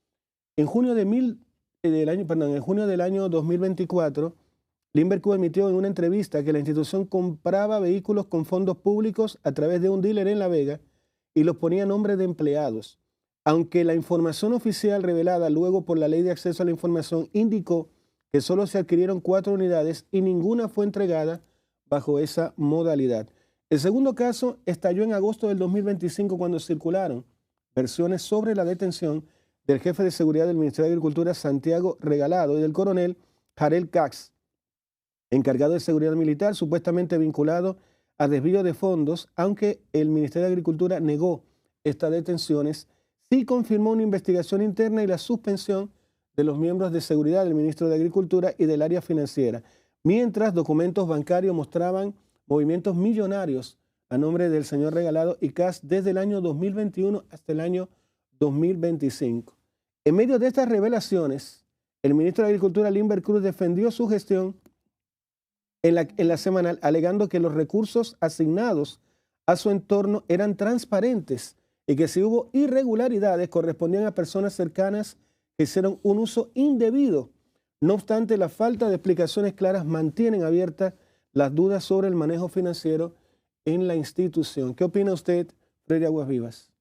En junio en junio del año 2024, Limber Cruz emitió en una entrevista que la institución compraba vehículos con fondos públicos a través de un dealer en La Vega y los ponía a nombre de empleados. Aunque la información oficial revelada luego por la Ley de Acceso a la Información indicó que solo se adquirieron 4 unidades y ninguna fue entregada bajo esa modalidad. El segundo caso estalló en agosto del 2025 cuando circularon versiones sobre la detención del jefe de seguridad del Ministerio de Agricultura, Santiago Regalado, y del coronel Jarel Cax, encargado de seguridad militar, supuestamente vinculado a desvío de fondos, aunque el Ministerio de Agricultura negó estas detenciones. Sí confirmó una investigación interna y la suspensión de los miembros de seguridad del ministro de Agricultura y del área financiera, mientras documentos bancarios mostraban movimientos millonarios a nombre del señor Regalado y Cax desde el año 2021 hasta el año 2025. En medio de estas revelaciones, el ministro de Agricultura, Limber Cruz, defendió su gestión en la semanal, alegando que los recursos asignados a su entorno eran transparentes y que si hubo irregularidades correspondían a personas cercanas que hicieron un uso indebido. No obstante, la falta de explicaciones claras mantienen abiertas las dudas sobre el manejo financiero en la institución. ¿Qué opina usted, Freddy Aguas Vivas?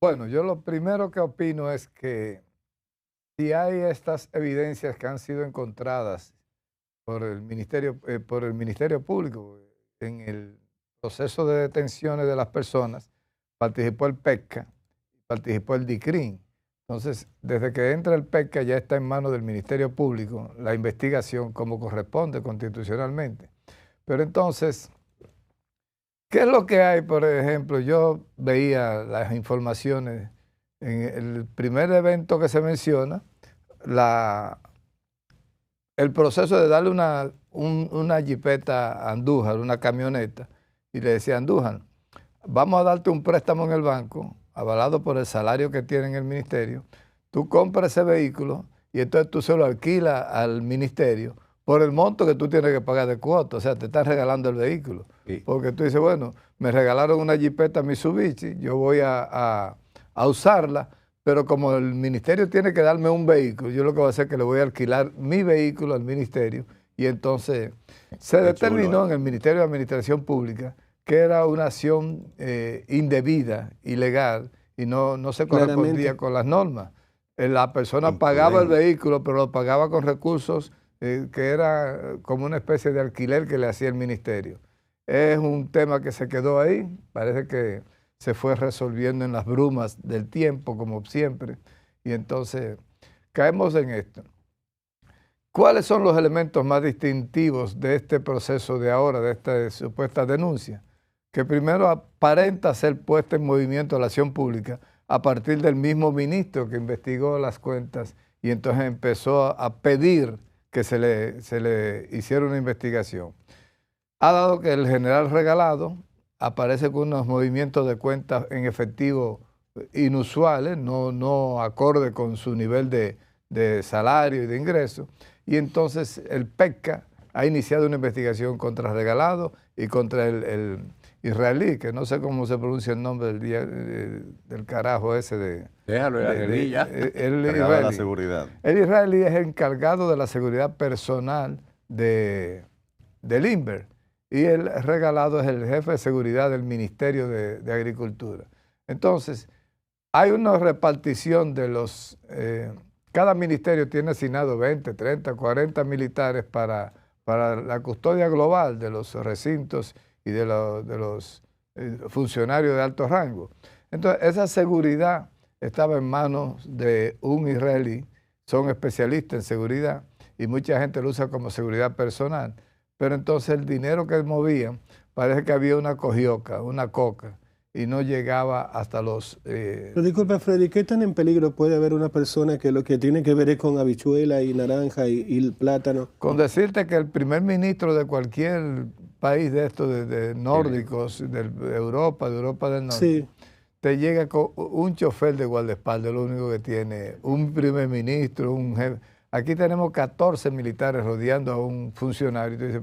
Bueno, yo lo primero que opino es que si hay estas evidencias que han sido encontradas por el Ministerio Público en el proceso de detenciones de las personas, participó el PECCA, participó el DICRIN. Entonces, desde que entra el PECCA ya está en manos del Ministerio Público la investigación como corresponde constitucionalmente. Pero entonces, ¿qué es lo que hay? Por ejemplo, yo veía las informaciones en el primer evento que se menciona, el proceso de darle una jipeta a Andújar, una camioneta, y le decía a Andújar, vamos a darte un préstamo en el banco, avalado por el salario que tiene en el ministerio, tú compras ese vehículo y entonces tú se lo alquilas al ministerio por el monto que tú tienes que pagar de cuota, o sea, te están regalando el vehículo. Sí. Porque tú dices, bueno, me regalaron una jipeta Mitsubishi, yo voy a usarla, pero como el ministerio tiene que darme un vehículo, yo lo que voy a hacer es que le voy a alquilar mi vehículo al ministerio, y entonces se determinó en el Ministerio de Administración Pública que era una acción indebida, ilegal, y no se correspondía con las normas. La persona pagaba el vehículo, pero lo pagaba con recursos que era como una especie de alquiler que le hacía el ministerio. Es un tema que se quedó ahí, parece que se fue resolviendo en las brumas del tiempo, como siempre, y entonces caemos en esto. ¿Cuáles son los elementos más distintivos de este proceso de ahora, de esta supuesta denuncia? Que primero aparenta ser puesta en movimiento la acción pública a partir del mismo ministro que investigó las cuentas y entonces empezó a pedir que se le hiciera una investigación. Ha dado que el general Regalado aparece con unos movimientos de cuentas en efectivo inusuales, no acorde con su nivel de salario y de ingreso, y entonces el PECCA ha iniciado una investigación contra Regalado y contra el israelí, que no sé cómo se pronuncia el nombre del carajo ese de... Déjalo, el ya. Encargado de la seguridad. El israelí es encargado de la seguridad personal de Limber, y el Regalado es el jefe de seguridad del Ministerio de Agricultura. Entonces, hay una repartición de los... cada ministerio tiene asignado 20, 30, 40 militares para la custodia global de los recintos y de los funcionarios de alto rango. Entonces, esa seguridad estaba en manos de un israelí, son especialistas en seguridad y mucha gente lo usa como seguridad personal. Pero entonces el dinero que movían, parece que había una cojioca, una coca, y no llegaba hasta los... Pero disculpa, Freddy, ¿qué tan en peligro puede haber una persona que lo que tiene que ver es con habichuela y naranja y el plátano? Con decirte que el primer ministro de cualquier país de estos, de nórdicos, de Europa del Norte, sí, te llega con un chofer de guardaespaldas, lo único que tiene, un primer ministro, un jefe. Aquí tenemos 14 militares rodeando a un funcionario y tú dices,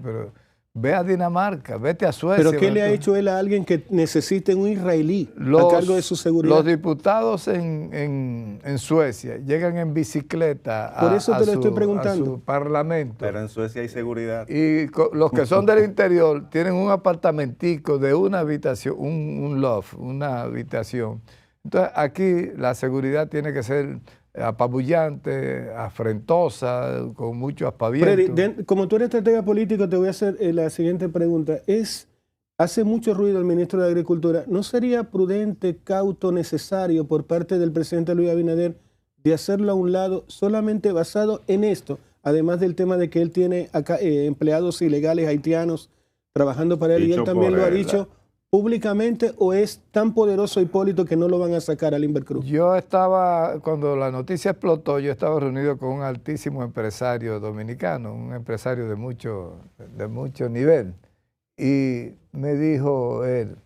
Ve a Dinamarca, vete a Suecia. ¿Pero qué le ha vete- hecho él a alguien que necesite un israelí a cargo de su seguridad? Los diputados en Suecia llegan en bicicleta Por eso te lo estoy preguntando. a su parlamento. Pero en Suecia hay seguridad. Y los que son del interior tienen un apartamentico de una habitación, un loft, una habitación. Entonces aquí la seguridad tiene que ser apabullante, afrentosa, con mucho aspaviento. Freddy, como tú eres estratega político, te voy a hacer la siguiente pregunta. Hace mucho ruido el ministro de Agricultura. ¿No sería prudente, cauto, necesario por parte del presidente Luis Abinader de hacerlo a un lado solamente basado en esto? Además del tema de que él tiene acá empleados ilegales haitianos trabajando para él, y él Dicho también por lo ha él, dicho públicamente, ¿o es tan poderoso Hipólito que no lo van a sacar al Invercruz? Yo estaba, cuando la noticia explotó, yo estaba reunido con un altísimo empresario dominicano, un empresario de mucho nivel, y me dijo él,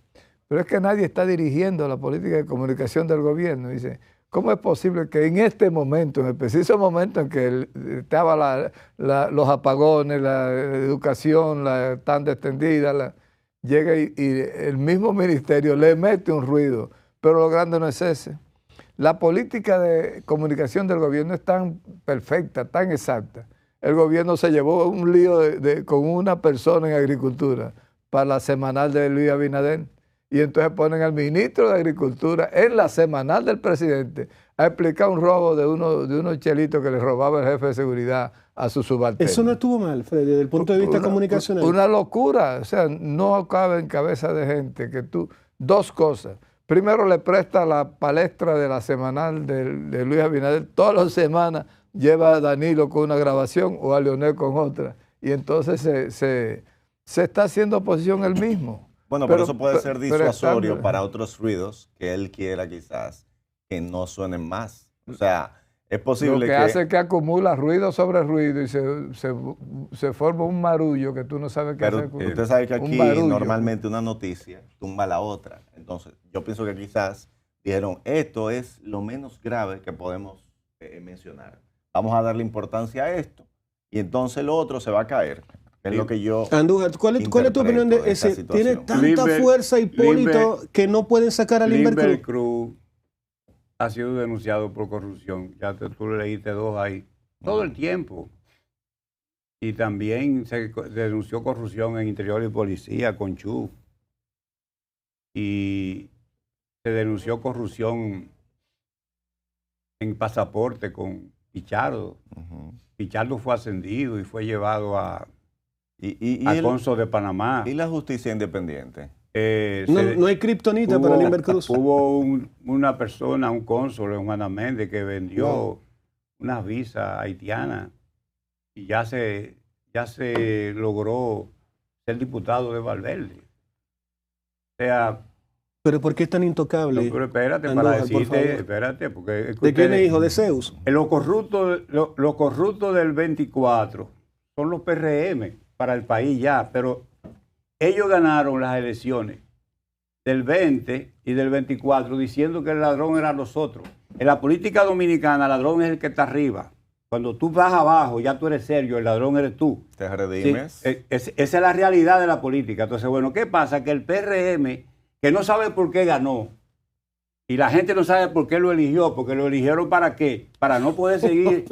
pero es que nadie está dirigiendo la política de comunicación del gobierno. Dice, ¿cómo es posible que en este momento, en el preciso momento en que estaba los apagones, la educación tan extendida, llega y el mismo ministerio le mete un ruido? Pero lo grande no es ese. La política de comunicación del gobierno es tan perfecta, tan exacta. El gobierno se llevó un lío con una persona en agricultura para la semanal de Luis Abinader. Y entonces ponen al ministro de Agricultura en la semanal del presidente a explicar un robo de unos chelitos que le robaba el jefe de seguridad a su subalterno. Eso no estuvo mal, Freddy, desde el punto de vista comunicacional. Una locura. O sea, no cabe en cabeza de gente que tú... Dos cosas. Primero, le presta la palestra de la semanal de Luis Abinader. Todas las semanas lleva a Danilo con una grabación o a Leonel con otra. Y entonces se está haciendo oposición él mismo. Bueno, pero eso puede ser disuasorio para otros ruidos que él quiera quizás que no suenen más. O sea, es posible Lo que hace es que acumula ruido sobre ruido y se forma un marullo que tú no sabes qué hacer. Pero usted sabe que aquí normalmente una noticia tumba la otra. Entonces, yo pienso que quizás dijeron, esto es lo menos grave que podemos mencionar. Vamos a darle importancia a esto y entonces lo otro se va a caer. Es lo que yo Andújar, ¿cuál es tu opinión de ese? ¿Tiene tanta fuerza Hipólito que no pueden sacar al Invercruz ha sido denunciado por corrupción. Ya tú leíste dos ahí. Todo el tiempo. Y también se denunció corrupción en Interior y Policía con Chu. Y se denunció corrupción en Pasaporte con Pichardo. Pichardo fue ascendido y fue llevado a Conso de Panamá. ¿Y la justicia independiente? No hay kriptonita para el Invercruz. Hubo una persona, un cónsul en Juana Méndez, que vendió unas visas haitianas y ya se logró ser diputado de Valverde. O sea... ¿Pero por qué es tan intocable? No, pero espérate, Andújar, para decirte, espérate, porque... ¿De quién es hijo? ¿De Zeus? Los corruptos del 24 son los PRM para el país ya, pero ellos ganaron las elecciones del 20 y del 24 diciendo que el ladrón era nosotros. En la política dominicana, el ladrón es el que está arriba. Cuando tú vas abajo, ya tú eres serio, el ladrón eres tú. ¿Te redimes? Sí, esa es la realidad de la política. Entonces, bueno, ¿qué pasa? Que el PRM, que no sabe por qué ganó, y la gente no sabe por qué lo eligió, porque lo eligieron ¿para qué? Para no poder seguir.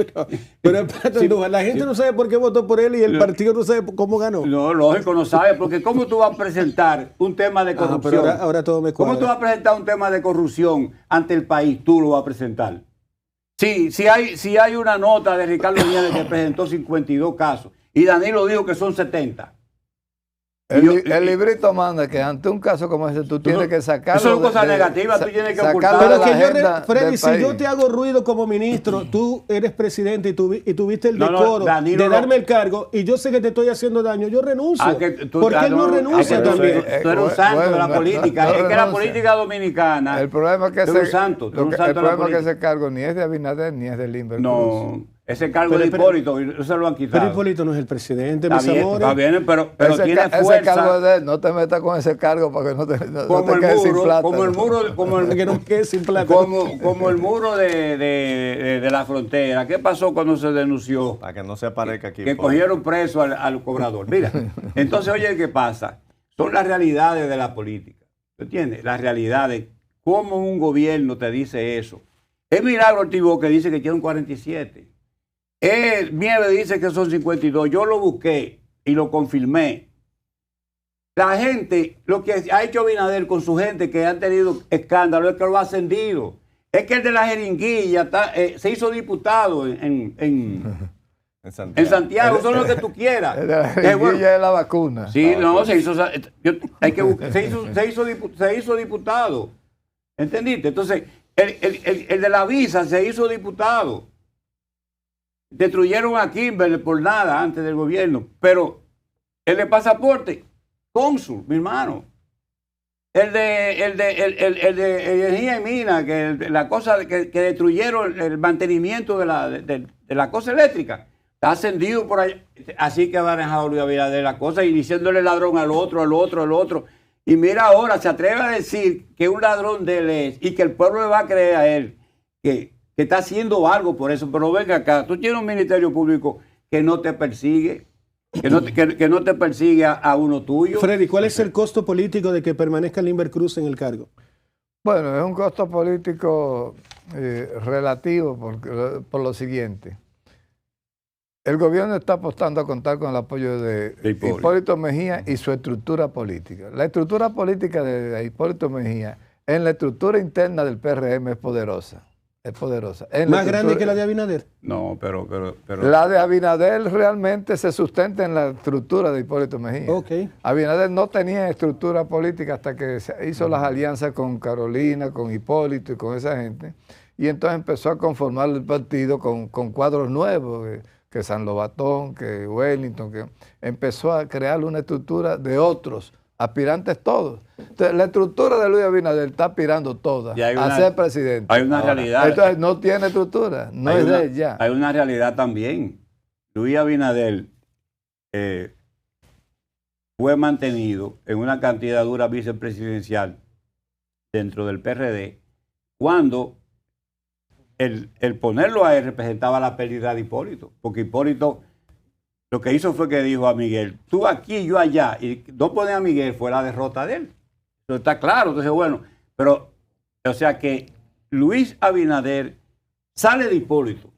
pero espérate, Andújar, la gente no sabe por qué votó por él y el partido no sabe cómo ganó. No, lógico, no sabe, porque ¿cómo tú vas a presentar un tema de corrupción? Pero ahora todo me cuadra. ¿Cómo tú vas a presentar un tema de corrupción ante el país? Tú lo vas a presentar. Sí, si hay una nota de Ricardo Nieves que presentó 52 casos y Danilo dijo que son 70. El librito manda que ante un caso como ese tú tienes que sacarlo. Eso son cosas negativas, tú tienes que ocultarlo. Pero que Freddy, si yo te hago ruido como ministro, tú eres presidente y tuviste el decoro de darme el cargo y yo sé que te estoy haciendo daño, yo renuncio. ¿Por qué no renuncia también? Tú eres un santo de la política. Es que la política dominicana. El problema es que tú eres un santo. El problema es que ese cargo ni es de Abinader ni es del Invercruz. No. Ese cargo de Hipólito, no se lo han quitado. Pero Hipólito no es el presidente, Está mis bien, amores. está bien, pero ese, tiene ese fuerza. cargo es de él, no te metas con ese cargo para que no Como te quedes sin plata. como el muro, Que no quede sin plata. como el muro de la frontera. ¿Qué pasó cuando se denunció? Para que no se aparezca aquí. Que cogieron preso al cobrador. Mira, entonces, oye, ¿qué pasa? Son las realidades de la política. ¿Me entiendes? Las realidades. ¿Cómo un gobierno te dice eso? Es Milagro Ortiz que dice que tiene un 47. Nieves dice que son 52. Yo lo busqué y lo confirmé. La gente, lo que ha hecho Abinader con su gente que han tenido escándalo es que lo ha ascendido. Es que el de la jeringuilla se hizo diputado en Santiago. Eso es lo que tú quieras. El de la jeringuilla es la vacuna. Sí, no, se hizo diputado. ¿Entendiste? Entonces, el de la visa se hizo diputado. Destruyeron a Kimberly por nada antes del gobierno, pero el de pasaporte, cónsul, mi hermano. El de energía y mina, la cosa que destruyeron el mantenimiento de la cosa eléctrica, está ascendido por allá. Así que va a dejar Luis Abinader la cosa y diciéndole ladrón al otro, al otro, al otro. Y mira ahora, se atreve a decir que un ladrón de él es y que el pueblo le va a creer a él que está haciendo algo por eso. Pero venga acá, tú tienes un ministerio público que no te persigue, que no te persigue a uno tuyo. Freddy, ¿cuál es el costo político de que permanezca Limber Cruz en el cargo? Bueno, es un costo político relativo por lo siguiente. El gobierno está apostando a contar con el apoyo de Hipólito Mejía y su estructura política. La estructura política de Hipólito Mejía en la estructura interna del PRM es poderosa. Es poderosa. ¿Más grande que la de Abinader? No, pero... La de Abinader realmente se sustenta en la estructura de Hipólito Mejía. Okay. Abinader no tenía estructura política hasta que se hizo las alianzas con Carolina, con Hipólito y con esa gente. Y entonces empezó a conformar el partido con cuadros nuevos, que San Lobatón, que Wellington, que empezó a crear una estructura de otros aspirantes todos. Entonces, la estructura de Luis Abinader está aspirando toda a ser presidente. Hay una realidad. Entonces, no tiene estructura, no es de él ya. Hay una realidad también. Luis Abinader fue mantenido en una candidatura vicepresidencial dentro del PRD cuando el ponerlo a él representaba la pérdida de Hipólito, porque Hipólito lo que hizo fue que dijo a Miguel, tú aquí, yo allá, y no poner a Miguel fue la derrota de él. Eso está claro. Entonces, bueno, pero, o sea que Luis Abinader sale de Hipólito.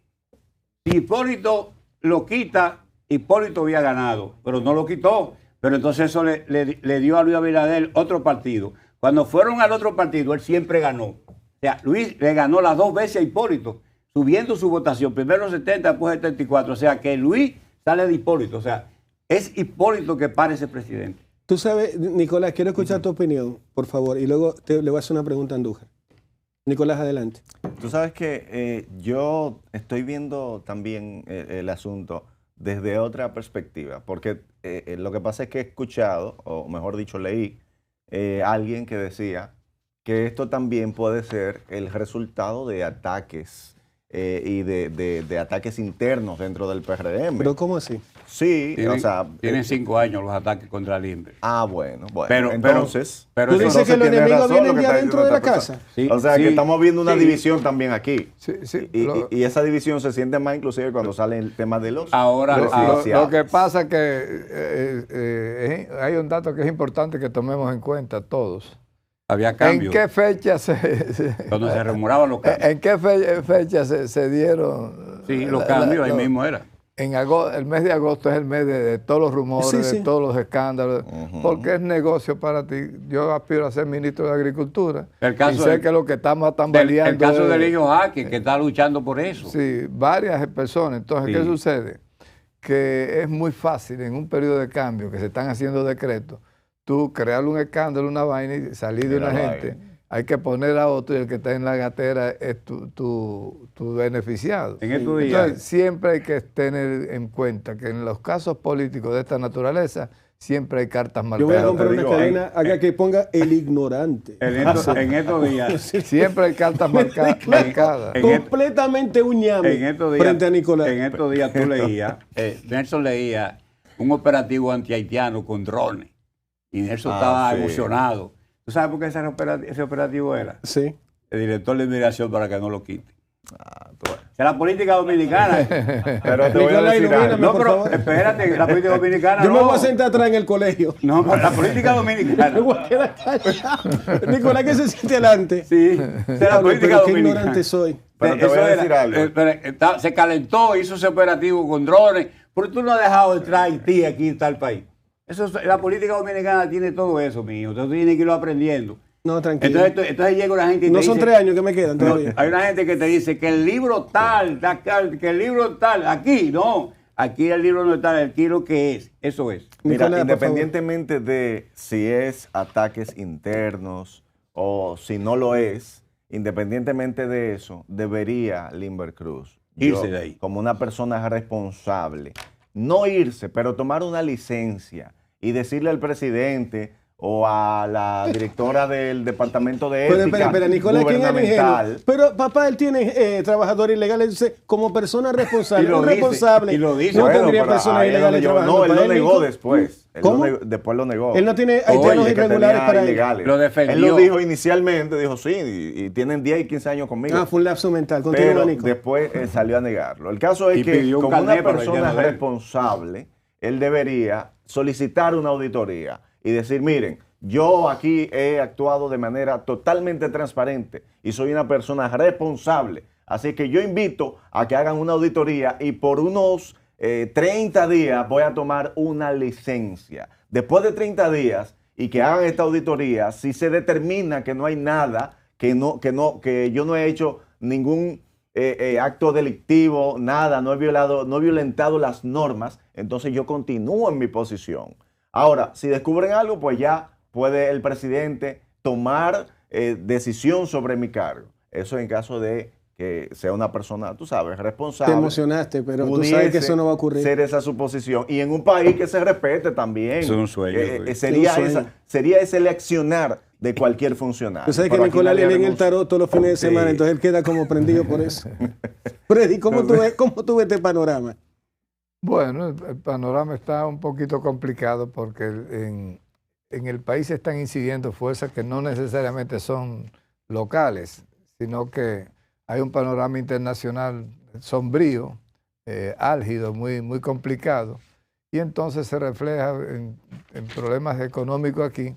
Si Hipólito lo quita, Hipólito había ganado, pero no lo quitó. Pero entonces eso le dio a Luis Abinader otro partido. Cuando fueron al otro partido, él siempre ganó. O sea, Luis le ganó las dos veces a Hipólito, subiendo su votación, primero 70, después 74. O sea que Luis sale de Hipólito. O sea, es Hipólito que parece presidente. Tú sabes, Nicolás, quiero escuchar tu opinión, por favor, y luego le voy a hacer una pregunta a Andújar. Nicolás, adelante. Tú sabes que yo estoy viendo también el asunto desde otra perspectiva, porque lo que pasa es que he escuchado, o mejor dicho, leí a alguien que decía que esto también puede ser el resultado de ataques y de ataques internos dentro del PRM. ¿Pero cómo así? Sí, o sea... Tienen 5 años los ataques contra Limber. Bueno. Pero, entonces... ¿Tú dices que los enemigos vienen de adentro de la casa? Sí, o sea, que estamos viendo una división también aquí. Sí, y esa división se siente más inclusive cuando sale el tema de los... Lo que pasa es que hay un dato que es importante que tomemos en cuenta todos. Había cambios. ¿En qué fecha cuando se rumoraban los cambios? ¿En qué fecha se dieron? Sí, los cambios, ahí mismo era. En agosto, el mes de agosto es el mes de todos los rumores, de todos los escándalos, porque es negocio para ti. Yo aspiro a ser ministro de Agricultura y sé que lo que estamos tambaleando... El caso del niño Jaque, que está luchando por eso. Sí, varias personas. Entonces, ¿qué sucede? Que es muy fácil en un periodo de cambio que se están haciendo decretos, tú crear un escándalo, una vaina y salir de una gente hay que poner a otro y el que está en la gatera es tu beneficiado. En estos días. Entonces, siempre hay que tener en cuenta que en los casos políticos de esta naturaleza, siempre hay cartas Yo voy a marcadas. comprar te una digo, cadena acá que ponga el ignorante. En estos días. Siempre hay cartas marcadas. Completamente un ñame En estos días, frente a Nicolás. En estos días tú leías, Nelson leía un operativo antihaitiano con drones. Y Nelson estaba sí. emocionado. ¿Tú sabes por qué ese operativo era? Sí. El director de inmigración para que no lo quite. Tú ves. Es la política dominicana. Pero te voy a Nicolás, decir ilumíname, algo. No, por pero favor. espérate, la política dominicana Yo me no. voy a sentar atrás en el colegio. No, pero la política Me dominicana. voy a quedar callado. Nicolás, que se siente adelante. Sí, esa es la Pablo, política pero qué dominicana. ignorante soy. Pero te voy a decir algo. Se calentó, hizo ese operativo con drones, pero tú no has dejado de traer Haití aquí en tal país. La política dominicana tiene todo eso, mi hijo. Entonces tú tienes que irlo aprendiendo. No, tranquilo. Entonces llega una gente y No te son dice, 3 años que me quedan no, todavía. hay una gente que te dice que el libro tal, que el libro tal, aquí no. Aquí el libro no está, aquí lo que es, eso es. Mira, Nicolás, por independientemente de si es ataques internos o si no lo es, independientemente de eso, debería Limber Cruz Irse de ahí. como una persona responsable, no irse, pero tomar una licencia y decirle al presidente o a la directora del departamento de Pero ética espera, Nicolás, ¿quién es ingenuo? gubernamental. Pero papá, él tiene trabajadores ilegales. Dice, como persona responsable, Y lo un dice, responsable, y lo dice. no Bueno, tendría pero personas ahí es ilegales donde yo- trabajando No, él para lo él, negó Nico. después. Él ¿Cómo? después lo negó. Él no tiene Oye, haitianos Que irregulares tenía para él. ilegales. Lo defendió. Él lo dijo inicialmente, dijo sí, y tienen 10 y 15 años conmigo. Ah, fue un lapso mental. Continúa, Pero Nico. después salió a negarlo. El caso es Y que pidió un como una carnet para persona haitiano de él. responsable, él debería solicitar una auditoría y decir, miren, yo aquí he actuado de manera totalmente transparente y soy una persona responsable. Así que yo invito a que hagan una auditoría y por unos 30 días voy a tomar una licencia. Después de 30 días y que hagan esta auditoría, si se determina que no hay nada, que yo no he hecho ningún acto delictivo, nada, no he violentado las normas, entonces yo continúo en mi posición. Ahora, si descubren algo, pues ya puede el presidente tomar decisión sobre mi cargo. Eso en caso de que sea una persona, tú sabes, responsable. Te emocionaste, pero tú sabes que eso no va a ocurrir. Ser esa su posición. Y en un país que se respete también. Es un sueño. Sería, Es un sueño. sería ese leccionar de cualquier funcionario. Tú sabes que Pero aquí Nicolás nadie lee en el renuncia. tarot todos los fines de Sí. semana, entonces él queda como prendido por eso. Freddy, ¿cómo tú ves este panorama? Bueno, el panorama está un poquito complicado porque en el país están incidiendo fuerzas que no necesariamente son locales, sino que hay un panorama internacional sombrío, álgido, muy complicado, y entonces se refleja en problemas económicos aquí.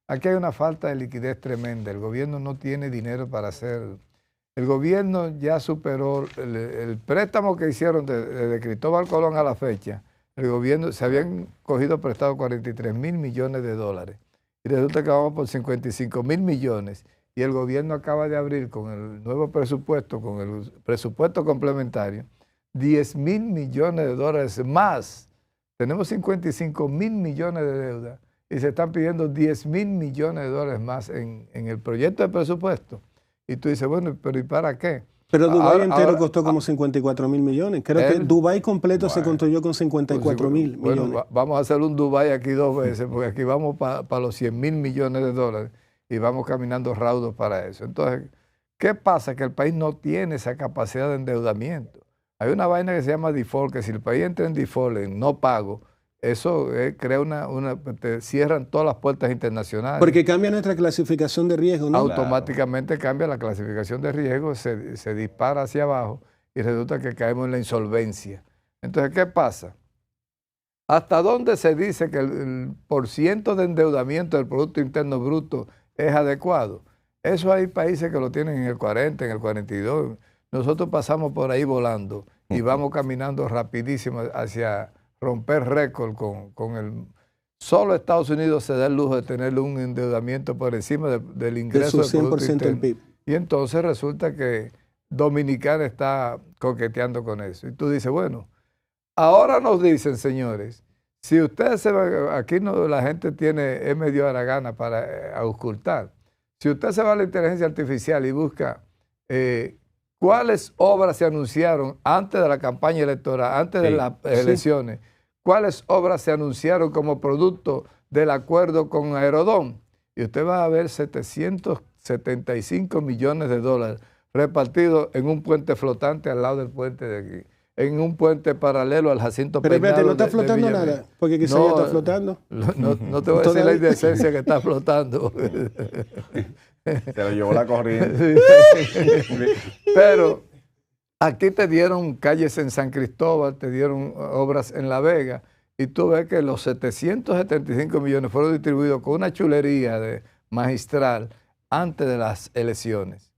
Aquí hay una falta de liquidez tremenda. El gobierno no tiene dinero para hacer. El gobierno ya superó el préstamo que hicieron desde Cristóbal Colón a la fecha. El gobierno se habían cogido prestado 43 mil millones de dólares y resulta que vamos por 55 mil millones. Y el gobierno acaba de abrir con el nuevo presupuesto, con el presupuesto complementario, 10 mil millones de dólares más. Tenemos 55 mil millones de deuda y se están pidiendo 10 mil millones de dólares más en el proyecto de presupuesto. Y tú dices, bueno, pero ¿y para qué? Pero Dubái entero ahora- costó como 54 mil millones. Creo que Dubái completo se construyó con 54 mil Bueno, millones. vamos a hacer un Dubái aquí 2 veces, porque aquí vamos para los 100 mil millones de dólares y vamos caminando raudos para eso. Entonces, ¿qué pasa? Que el país no tiene esa capacidad de endeudamiento. Hay una vaina que se llama default, que si el país entra en default, en no pago, eso crea te cierran todas las puertas internacionales. Porque cambia nuestra clasificación de riesgo, ¿no? Automáticamente cambia la clasificación de riesgo, se dispara hacia abajo y resulta que caemos en la insolvencia. Entonces, ¿qué pasa? ¿Hasta dónde se dice que el porciento de endeudamiento del Producto Interno Bruto es adecuado? Eso hay países que lo tienen en el 40, en el 42. Nosotros pasamos por ahí volando y vamos caminando rapidísimo hacia romper récord con el... Solo Estados Unidos se da el lujo de tener un endeudamiento por encima del ingreso De su del Producto 100% del Interno. PIB. Y entonces resulta que Dominicana está coqueteando con eso. Y tú dices, bueno, ahora nos dicen, señores, si ustedes se van, aquí no, la gente es medio haragana para auscultar. Si usted se va a la inteligencia artificial y busca cuáles obras se anunciaron antes de la campaña electoral, antes de las elecciones, cuáles obras se anunciaron como producto del acuerdo con Aerodón, y usted va a ver 775 millones de dólares repartidos en un puente flotante al lado del puente de aquí, en un puente paralelo al Jacinto Pero Peinado. espérate, no está flotando nada, porque quizás ya está flotando. No te voy a decir la indecencia que está flotando. Se lo llevó la corriente. Pero aquí te dieron calles en San Cristóbal, te dieron obras en La Vega, y tú ves que los 775 millones fueron distribuidos con una chulería de magistral antes de las elecciones.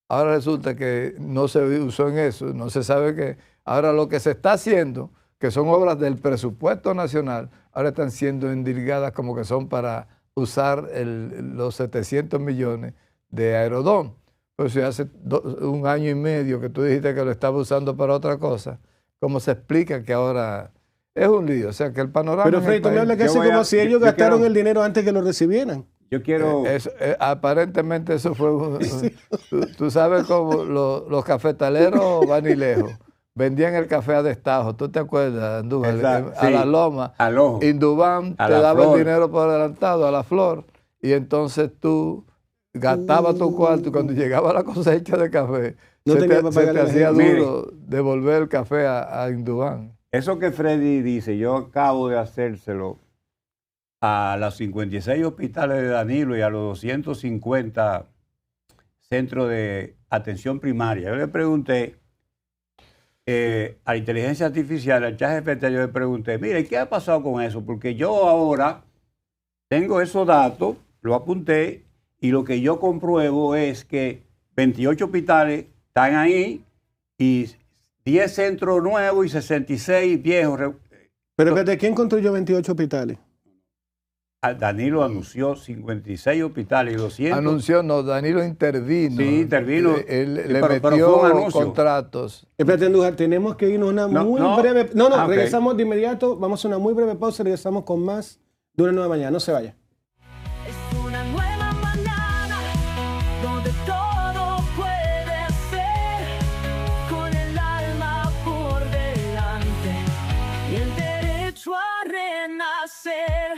Ahora resulta que no se usó en eso, no se sabe qué. Ahora lo que se está haciendo, que son obras del presupuesto nacional, ahora están siendo endilgadas como que son para usar los 700 millones de Aerodón. Pues si hace 1 año y medio que tú dijiste que lo estaba usando para otra cosa, ¿cómo se explica que ahora es un lío? O sea, que el panorama... Pero Freddy, tú me hablas casi como si ellos gastaron el dinero antes que lo recibieran. Yo quiero... aparentemente eso fue... Tú sabes cómo los cafetaleros van y lejos. Vendían el café a destajo, ¿tú te acuerdas, Andújar? A la loma. Al ojo. Indubán te daba el dinero por adelantado a la flor, y entonces tú gastabas tu cuarto, y cuando llegaba la cosecha de café, se te hacía duro devolver el café a Indubán. Eso que Freddy dice, yo acabo de hacérselo a los 56 hospitales de Danilo y a los 250 centros de atención primaria. Yo le pregunté a la inteligencia artificial, al ChatGPT, yo le pregunté, mire, ¿qué ha pasado con eso? Porque yo ahora tengo esos datos, lo apunté, y lo que yo compruebo es que 28 hospitales están ahí y 10 centros nuevos y 66 viejos. Pero espérate, ¿quién construyó 28 hospitales? Danilo anunció 56 hospitales y 200. Anunció, no, Danilo intervino. Sí, intervino. Le metió contratos. Espérate, Andújar, tenemos que irnos a una muy breve... No, regresamos de inmediato, vamos a una muy breve pausa y regresamos con más de Una Nueva Mañana. No se vaya. Es una nueva mañana donde todo puede ser, con el alma por delante y el derecho a renacer.